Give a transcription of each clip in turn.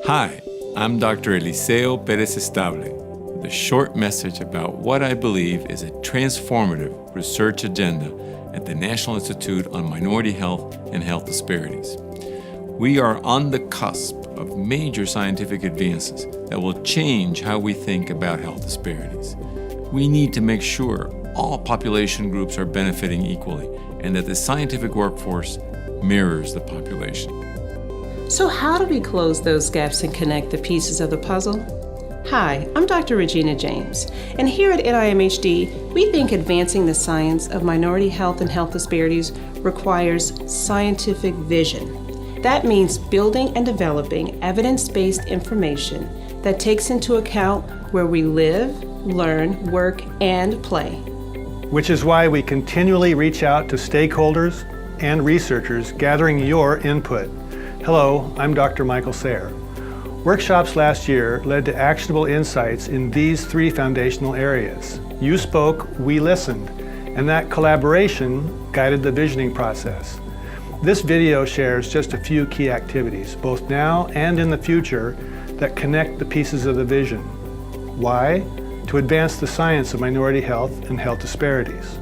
Hi, I'm Dr. Eliseo Perez Estable, with a short message about what I believe is a transformative research agenda at the National Institute on Minority Health and Health Disparities. We are on the cusp of major scientific advances that will change how we think about health disparities. We need to make sure all population groups are benefiting equally and that the scientific workforce mirrors the population. So how do we close those gaps and connect the pieces of the puzzle? Hi, I'm Dr. Regina James, and here at NIMHD, we think advancing the science of minority health and health disparities requires scientific vision. That means building and developing evidence-based information that takes into account where we live, learn, work, and play. Which is why we continually reach out to stakeholders and researchers gathering your input. Hello, I'm Dr. Michael Sayre. Workshops last year led to actionable insights in these three foundational areas. You spoke, we listened, and that collaboration guided the visioning process. This video shares just a few key activities, both now and in the future, that connect the pieces of the vision. Why? To advance the science of minority health and health disparities.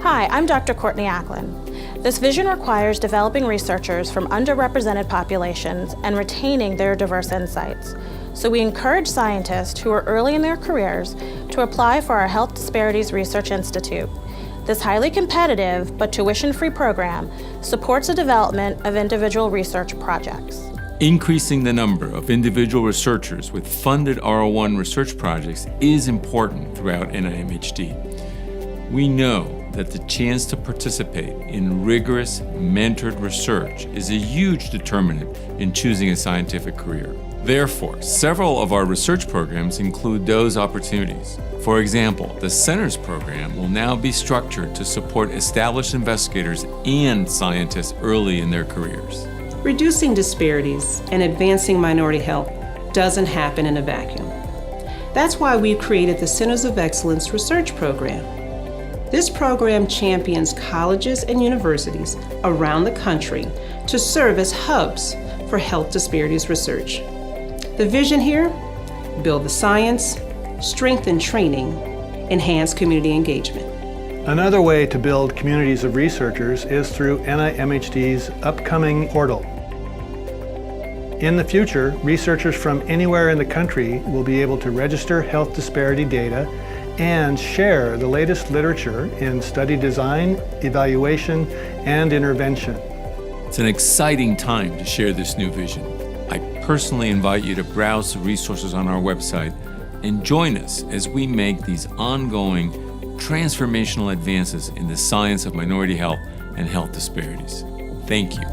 Hi, I'm Dr. Courtney Acklin. This vision requires developing researchers from underrepresented populations and retaining their diverse insights. So we encourage scientists who are early in their careers to apply for our Health Disparities Research Institute. This highly competitive but tuition-free program supports the development of individual research projects. Increasing the number of individual researchers with funded R01 research projects is important throughout NIMHD. We know that the chance to participate in rigorous, mentored research is a huge determinant in choosing a scientific career. Therefore, several of our research programs include those opportunities. For example, the Centers program will now be structured to support established investigators and scientists early in their careers. Reducing disparities and advancing minority health doesn't happen in a vacuum. That's why we've created the Centers of Excellence Research Program. This program champions colleges and universities around the country to serve as hubs for health disparities research. The vision here: build the science, strengthen training, enhance community engagement. Another way to build communities of researchers is through NIMHD's upcoming portal. In the future, researchers from anywhere in the country will be able to register health disparity data and share the latest literature in study design, evaluation, and intervention. It's an exciting time to share this new vision. I personally invite you to browse the resources on our website and join us as we make these ongoing transformational advances in the science of minority health and health disparities. Thank you.